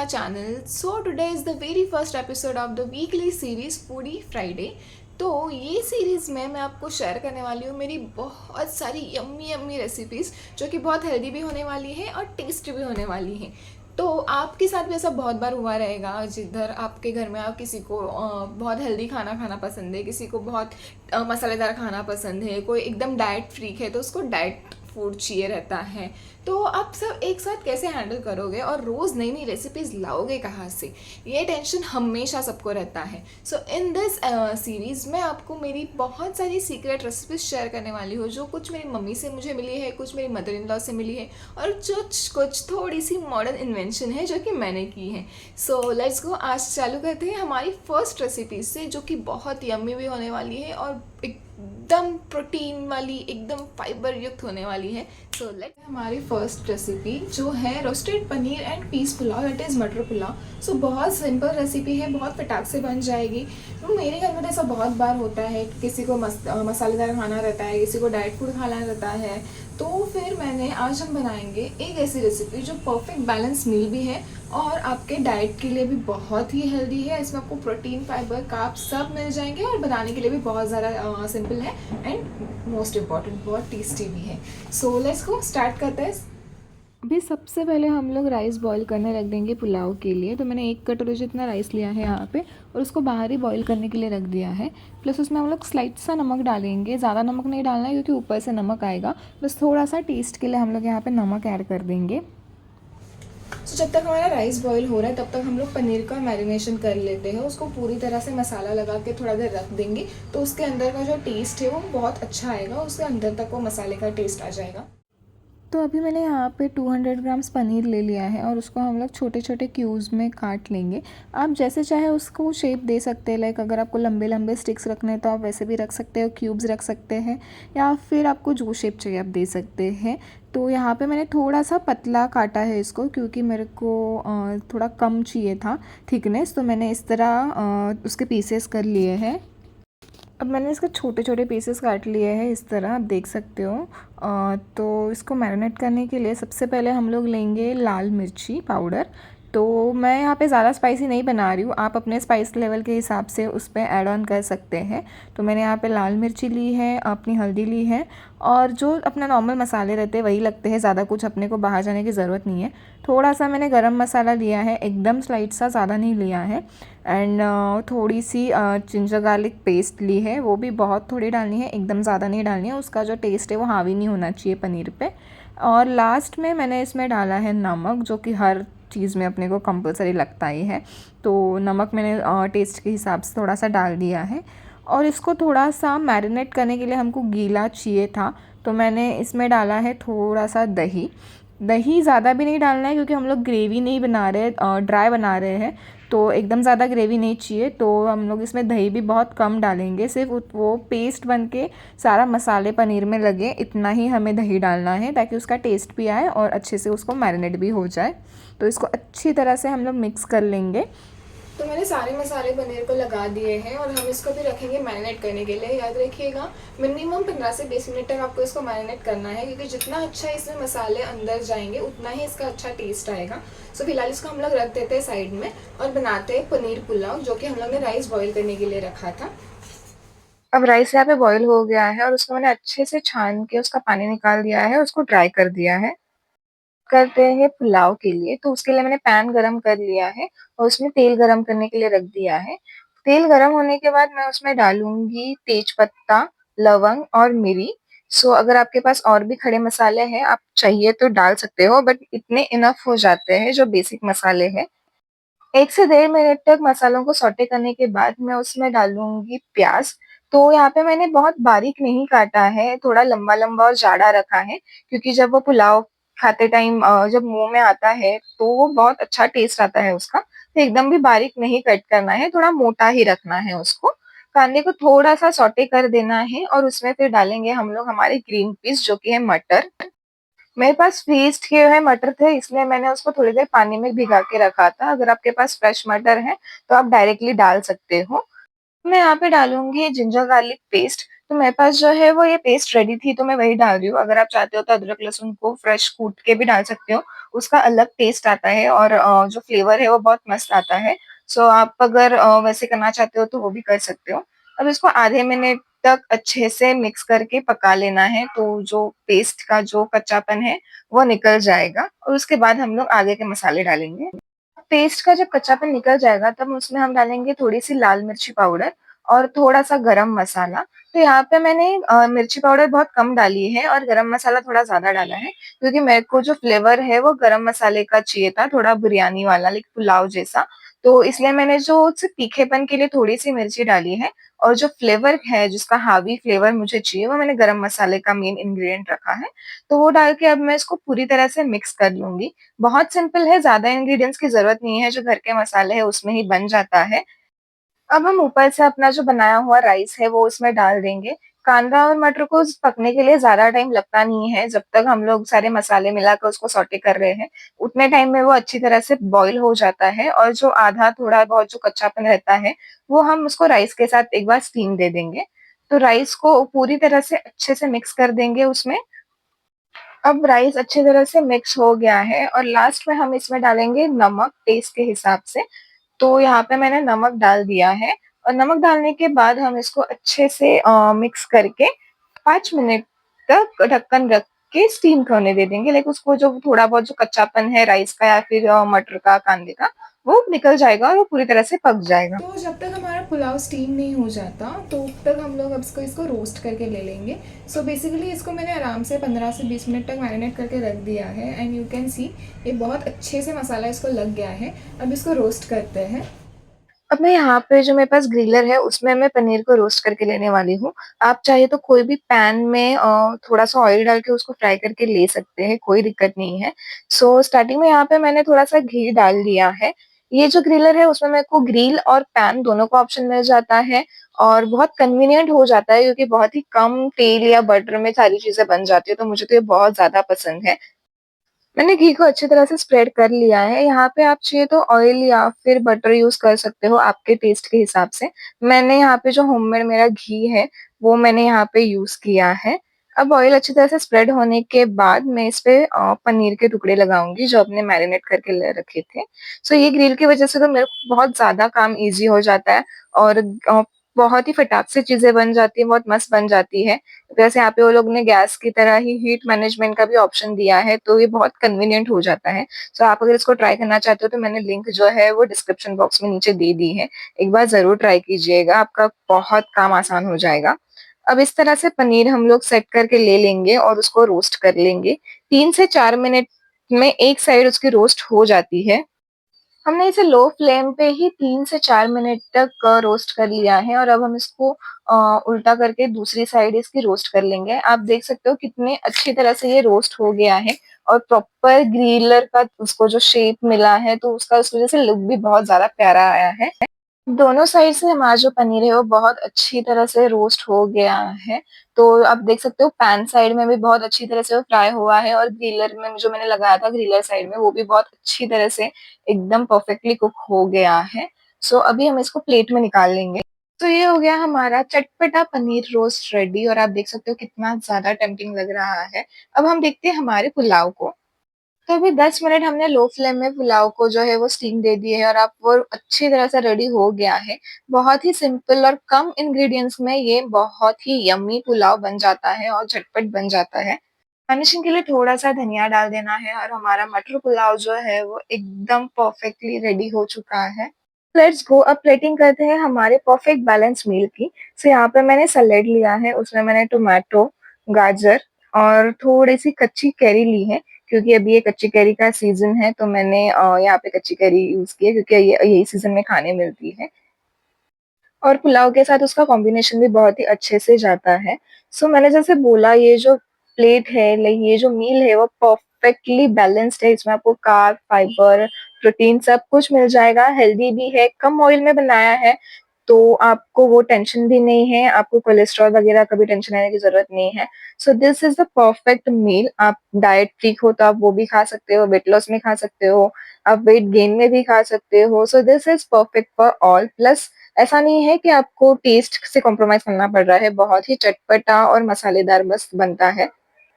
my channel. So today is the very first episode of the weekly series Foodie Friday. तो ये series में मैं आपको share करने वाली हूँ मेरी बहुत सारी यम्मी यम्मी रेसिपीज़ जो कि बहुत हेल्दी भी होने वाली है और टेस्टी भी होने वाली हैं। तो आपके साथ भी ऐसा बहुत बार हुआ रहेगा जिधर आपके घर में आप किसी को बहुत हेल्दी खाना खाना पसंद है, किसी को बहुत मसालेदार खाना पसंद है, कोई एकदम डाइट फ्रीक है तो उसको डाइट फूड चाहिए रहता है। तो आप सब एक साथ कैसे हैंडल करोगे और रोज़ नई नई रेसिपीज़ लाओगे कहाँ से, ये टेंशन हमेशा सबको रहता है। सो इन दिस सीरीज़ मैं आपको मेरी बहुत सारी सीक्रेट रेसिपीज़ शेयर करने वाली हूँ जो कुछ मेरी मम्मी से मुझे मिली है, कुछ मेरी मदर इन लॉ से मिली है और कुछ थोड़ी सी मॉडर्न इन्वेंशन है जो कि मैंने की है। सो लेट्स गो, आज चालू करते हैं हमारी फर्स्ट रेसिपी से जो कि बहुत यम्मी भी होने वाली है और एकदम प्रोटीन वाली, एकदम फाइबर युक्त होने वाली है। सो लेट हमारी फर्स्ट रेसिपी जो है roasted paneer and peas pulao, that is matar pulao. सो बहुत सिंपल रेसिपी है, बहुत फटाक से बन जाएगी। तो मेरे घर में तो ऐसा बहुत बार होता है, किसी को मसालेदार खाना रहता है, किसी को डाइट फूड खाना रहता है। तो फिर आज हम बनाएंगे एक ऐसी रेसिपी जो परफेक्ट बैलेंस मील भी है और आपके डाइट के लिए भी बहुत ही हेल्दी है। इसमें आपको प्रोटीन, फाइबर, कार्ब्स सब मिल जाएंगे और बनाने के लिए भी बहुत ज़्यादा सिंपल है एंड मोस्ट इम्पॉर्टेंट बहुत टेस्टी भी है। सो लेट्स गो, स्टार्ट करते हैं। अभी सबसे पहले हम लोग राइस बॉईल करने रख देंगे पुलाव के लिए। तो मैंने 1 कटोरी जितना राइस लिया है यहाँ पे और उसको बाहर ही बॉईल करने के लिए रख दिया है। प्लस उसमें हम लोग स्लाइट सा नमक डालेंगे, ज़्यादा नमक नहीं डालना है क्योंकि ऊपर से नमक आएगा, बस थोड़ा सा टेस्ट के लिए हम लोग यहाँ पे नमक ऐड कर देंगे। तो जब तक हमारा राइस बॉईल हो रहा है तब तक हम लोग पनीर का मैरिनेशन कर लेते हैं। उसको पूरी तरह से मसाला लगा के थोड़ा देर रख देंगे तो उसके अंदर का जो टेस्ट है वो बहुत अच्छा आएगा, उसके अंदर तक वो मसाले का टेस्ट आ जाएगा। तो अभी मैंने यहाँ पे 200 ग्राम्स पनीर ले लिया है और उसको हम लोग छोटे छोटे क्यूब्स में काट लेंगे। आप जैसे चाहे उसको शेप दे सकते हैं, लाइक अगर आपको लंबे लंबे स्टिक्स रखने हैं तो आप वैसे भी रख सकते हो, क्यूब्स रख सकते हैं, या फिर आपको जो शेप चाहिए आप दे सकते हैं। तो यहाँ पे मैंने थोड़ा सा पतला काटा है इसको क्योंकि मेरे को थोड़ा कम चाहिए था थिकनेस, तो मैंने इस तरह उसके पीसेस कर लिए हैं। अब मैंने इसके छोटे छोटे पीसेस काट लिए हैं इस तरह, आप देख सकते हो। तो इसको मैरिनेट करने के लिए सबसे पहले हम लोग लेंगे लाल मिर्ची पाउडर। तो मैं यहाँ पे ज़्यादा स्पाइसी नहीं बना रही हूँ, आप अपने स्पाइस लेवल के हिसाब से उस पर ऐड ऑन कर सकते हैं। तो मैंने यहाँ पे लाल मिर्ची ली है, अपनी हल्दी ली है और जो अपना नॉर्मल मसाले रहते हैं वही लगते हैं, ज़्यादा कुछ अपने को बाहर जाने की ज़रूरत नहीं है। थोड़ा सा मैंने गरम मसाला लिया है, एकदम स्लाइट सा, ज़्यादा नहीं लिया है। एंड थोड़ी सी जिंजर गार्लिक पेस्ट ली है, वो भी बहुत थोड़ी डालनी है, एकदम ज़्यादा नहीं डालनी है, उसका जो टेस्ट है वो हावी नहीं होना चाहिए पनीर पे। और लास्ट में मैंने इसमें डाला है नमक, जो कि हर चीज़ में अपने को कंपलसरी लगता ही है। तो नमक मैंने टेस्ट के हिसाब से थोड़ा सा डाल दिया है। और इसको थोड़ा सा मैरिनेट करने के लिए हमको गीला चाहिए था, तो मैंने इसमें डाला है थोड़ा सा दही। दही ज़्यादा भी नहीं डालना है क्योंकि हम लोग ग्रेवी नहीं बना रहे, ड्राई बना रहे हैं, तो एकदम ज़्यादा ग्रेवी नहीं चाहिए। तो हम लोग इसमें दही भी बहुत कम डालेंगे, सिर्फ वो पेस्ट बन के सारा मसाले पनीर में लगे इतना ही हमें दही डालना है ताकि उसका टेस्ट भी आए और अच्छे से उसको मैरिनेट भी हो जाए। तो इसको अच्छी तरह से हम लोग मिक्स कर लेंगे। तो मैंने सारे मसाले पनीर को लगा दिए हैं और हम इसको भी रखेंगे मैरिनेट करने के लिए। याद रखिएगा मिनिमम 15 से 20 मिनट तक आपको इसको मैरिनेट करना है क्योंकि जितना अच्छा इसमें मसाले अंदर जाएंगे उतना ही इसका अच्छा टेस्ट आएगा। सो फिलहाल इसको हम लोग रख देते हैं साइड में और बनाते हैं पनीर पुलाव जो कि हम लोग ने राइस बॉईल करने के लिए रखा था। अब राइस यहाँ पे बॉईल हो गया है और उसको मैंने अच्छे से छान के उसका पानी निकाल दिया है, उसको ड्राई कर दिया है। करते हैं पुलाव के लिए, तो उसके लिए मैंने पैन गरम कर लिया है और उसमें तेल गरम करने के लिए रख दिया है। तेल गरम होने के बाद मैं उसमें डालूंगी तेज पत्ता, लवंग और मिरी। सो अगर आपके पास और भी खड़े मसाले हैं आप चाहिए तो डाल सकते हो, बट इतने इनफ हो जाते हैं जो बेसिक मसाले हैं। 1 से 1.5 मिनट तक मसालों को सौटे करने के बाद मैं उसमें डालूंगी प्याज। तो यहाँ पे मैंने बहुत बारीक नहीं काटा है, थोड़ा लंबा लंबा और जाड़ा रखा है क्योंकि जब वो पुलाव खाते टाइम जब मुंह में आता है तो वो बहुत अच्छा टेस्ट आता है उसका। तो एकदम भी बारीक नहीं कट करना है, थोड़ा मोटा ही रखना है उसको। कांदे को थोड़ा सा सौटे कर देना है और उसमें फिर डालेंगे हम लोग हमारे ग्रीन पीस जो कि है मटर। मेरे पास फ्रीज किए हुए मटर थे इसलिए मैंने उसको थोड़ी देर पानी में भिगा के रखा था। अगर आपके पास फ्रेश मटर है तो आप डायरेक्टली डाल सकते हो। मैं यहाँ पे डालूंगी जिंजर गार्लिक पेस्ट। तो मेरे पास जो है वो ये पेस्ट रेडी थी, तो मैं वही डाल रही हूँ। अगर आप चाहते हो तो अदरक लहसुन को फ्रेश कूट के भी डाल सकते हो, उसका अलग टेस्ट आता है और जो फ्लेवर है वो बहुत मस्त आता है। सो आप अगर वैसे करना चाहते हो तो वो भी कर सकते हो। अब इसको आधे मिनट तक अच्छे से मिक्स करके पका लेना है, तो जो पेस्ट का जो कच्चापन है वो निकल जाएगा और उसके बाद हम लोग आगे के मसाले डालेंगे। पेस्ट का जब कच्चापन निकल जाएगा तब उसमें हम डालेंगे थोड़ी-सी लाल मिर्ची पाउडर और थोड़ा-सा गरम मसाला। तो यहाँ पे मैंने मिर्ची पाउडर बहुत कम डाली है और गरम मसाला थोड़ा ज़्यादा डाला है, क्योंकि मेरे को जो फ्लेवर है वो गरम मसाले का चाहिए था, थोड़ा बिरयानी वाला लाइक पुलाव जैसा। तो इसलिए मैंने जो सिर्फ़ तीखेपन के लिए थोड़ी-सी मिर्ची डाली है और जो फ्लेवर है, जिसका हावी फ्लेवर मुझे चाहिए, वो मैंने गरम मसाले का मेन इंग्रीडिएंट रखा है। तो वो डाल के अब मैं इसको पूरी तरह से मिक्स कर लूँगी। बहुत सिंपल है, ज़्यादा इंग्रीडिएंट्स की ज़रूरत नहीं है, जो घर के मसाले हैं उसमें ही बन जाता है। अब हम ऊपर से अपना जो बनाया हुआ राइस है वो उसमें डाल देंगे। कांदा और मटर को पकने के लिए ज़्यादा टाइम लगता नहीं है, जब तक हम लोग सारे मसाले मिलाकर उसको सौटे कर रहे हैं, उतने टाइम में वो अच्छी तरह से बॉयल हो जाता है और जो आधा थोड़ा बहुत जो कच्चापन रहता है, वो हम उसको राइस के साथ एक बार स्टीम दे देंगे। तो राइस को पूरी तरह से अच्छे से मिक्स कर देंगे उसमें। अब राइस अच्छी तरह से मिक्स हो गया है और लास्ट में हम इसमें डालेंगे नमक टेस्ट के हिसाब से। तो यहाँ पे मैंने नमक डाल दिया है और नमक डालने के बाद हम इसको अच्छे से मिक्स करके 5 मिनट तक ढक्कन रख के स्टीम होने दे देंगे। लाइक उसको जो थोड़ा बहुत जो कच्चापन है राइस का या फिर मटर का, कांदे का, वो निकल जाएगा और वो पूरी तरह से पक जाएगा। तो जब तक हमारा पुलाव स्टीम नहीं हो जाता तो तब तक हम लोग अब इसको रोस्ट करके ले लेंगे। सो बेसिकली इसको मैंने आराम से 15 से 20 मिनट तक मैरिनेट करके रख दिया है एंड यू कैन सी ये बहुत अच्छे से मसाला इसको लग गया है। अब इसको रोस्ट करते हैं। अब मैं यहाँ पे जो मेरे पास ग्रिलर है उसमें मैं पनीर को रोस्ट करके लेने वाली हूँ। आप चाहे तो कोई भी पैन में थोड़ा-सा ऑयल डाल के उसको फ्राई करके ले सकते हैं, कोई दिक्कत नहीं है। सो स्टार्टिंग में यहाँ पे मैंने थोड़ा-सा घी डाल दिया है। ये जो ग्रिलर है उसमें मेरे को ग्रिल और पैन दोनों का ऑप्शन मिल जाता है और बहुत कन्वीनिएंट हो जाता है, क्योंकि बहुत ही कम तेल या बटर में सारी चीज़ें बन जाती है, तो मुझे तो ये बहुत ज़्यादा पसंद है। मैंने घी को अच्छी तरह से स्प्रेड कर लिया है। यहाँ पे आप चाहिए तो ऑयल या फिर बटर यूज़ कर सकते हो आपके टेस्ट के हिसाब से। मैंने यहाँ पे जो होममेड मेरा घी है, वो मैंने यहाँ पे यूज़ किया है। अब ऑयल अच्छी तरह से स्प्रेड होने के बाद मैं इस पे पनीर के टुकड़े लगाऊँगी जो आपने मैरिनेट करके ले रखे थे। सो ये ग्रिल की वज़ह से तो मेरे को बहुत ज़्यादा काम ईज़ी हो जाता है और बहुत ही फटाक से चीज़ें बन जाती हैं, बहुत मस्त बन जाती है। वैसे यहाँ पे वो लोग ने गैस की तरह ही हीट मैनेजमेंट का भी ऑप्शन दिया है, तो ये बहुत कन्वीनिएंट हो जाता है। सो आप अगर इसको ट्राई करना चाहते हो तो मैंने लिंक जो है वो डिस्क्रिप्शन बॉक्स में नीचे दे दी है। एक बार ज़रूर ट्राई कीजिएगा, आपका बहुत काम आसान हो जाएगा। अब इस तरह से पनीर हम लोग सेट करके ले लेंगे और उसको रोस्ट कर लेंगे। 3 से 4 मिनट में एक साइड उसकी रोस्ट हो जाती है। हमने इसे लो फ्लेम पे ही 3 से 4 मिनट तक रोस्ट कर लिया है और अब हम इसको उल्टा करके दूसरी साइड इसकी रोस्ट कर लेंगे। आप देख सकते हो कितने अच्छी तरह से ये रोस्ट हो गया है और प्रॉपर ग्रिलर का उसको जो शेप मिला है, तो उसका उस वज़ह से लुक भी बहुत ज़्यादा प्यारा आया है। दोनों साइड से हमारा जो पनीर है वो बहुत अच्छी तरह से रोस्ट हो गया है। तो आप देख सकते हो पैन साइड में भी बहुत अच्छी तरह से वो फ्राई हुआ है और ग्रिलर में जो मैंने लगाया था ग्रिलर साइड में, वो भी बहुत अच्छी तरह से एकदम परफेक्टली कुक हो गया है। सो अभी हम इसको प्लेट में निकाल लेंगे। तो ये हो गया हमारा चटपटा पनीर रोस्ट रेडी और आप देख सकते हो कितना ज़्यादा टेम्प्टिंग लग रहा है। अब हम देखते हैं हमारे पुलाव को। तो अभी 10 मिनट हमने लो फ्लेम में पुलाव को जो है वो स्टीम दे दी है और अब वो अच्छी तरह से रेडी हो गया है। बहुत ही सिंपल और कम इंग्रीडिएंट्स में ये बहुत ही यम्मी पुलाव बन जाता है और झटपट बन जाता है। गार्निशिंग के लिए थोड़ा-सा धनिया डाल देना है और हमारा मटर पुलाव जो है वो एकदम परफेक्टली रेडी हो चुका है। लेट्स गो, अब प्लेटिंग करते हैं हमारे परफेक्ट बैलेंस मील की। सो यहाँ पे मैंने सैलेड लिया है, उसमें मैंने टोमेटो, गाजर और थोड़ी-सी कच्ची कैरी ली है, क्योंकि अभी ये कच्ची कैरी का सीज़न है, तो मैंने यहाँ पे कच्ची कैरी यूज़ की है क्योंकि ये यही सीज़न में खाने मिलती है। और पुलाव के साथ उसका कॉम्बिनेशन भी बहुत ही अच्छे से जाता है। सो मैंने जैसे बोला, ये जो प्लेट है, लाइक ये जो मील है वो परफेक्टली बैलेंस्ड है। इसमें आपको कार्ब, फाइबर, प्रोटीन सब कुछ मिल जाएगा, हेल्दी भी है, कम ऑयल में बनाया है, तो आपको वो टेंशन भी नहीं है, आपको कोलेस्ट्रॉल वगैरह का भी टेंशन लेने की ज़रूरत नहीं है। So this is the perfect meal. आप डाइट फ्रीक हो तो आप वो भी खा सकते हो, वेट लॉस में खा सकते हो, आप वेट गेन में भी खा सकते हो। सो this is perfect for all. Plus ऐसा नहीं है कि आपको टेस्ट से कॉम्प्रोमाइज़ करना पड़ रहा है, बहुत ही चटपटा और मसालेदार मस्त बनता है।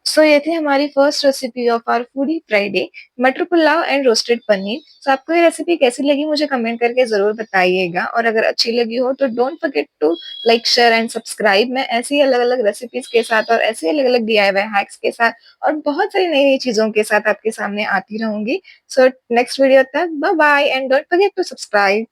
सो ये थी हमारी first recipe of our foodie Friday, matar pulao and roasted paneer. So आपको ये रेसिपी कैसी लगी मुझे कमेंट करके ज़रूर बताइएगा और अगर अच्छी लगी हो तो don't forget to like, share and subscribe. मैं ऐसी ही अलग-अलग रेसिपीज़ के साथ और ऐसे ही अलग-अलग डीआईवाई हैक्स के साथ और बहुत सारी नई-नई चीज़ों के साथ आपके सामने आती रहूँगी। सो नेक्स्ट वीडियो तक bye bye and don't forget to subscribe.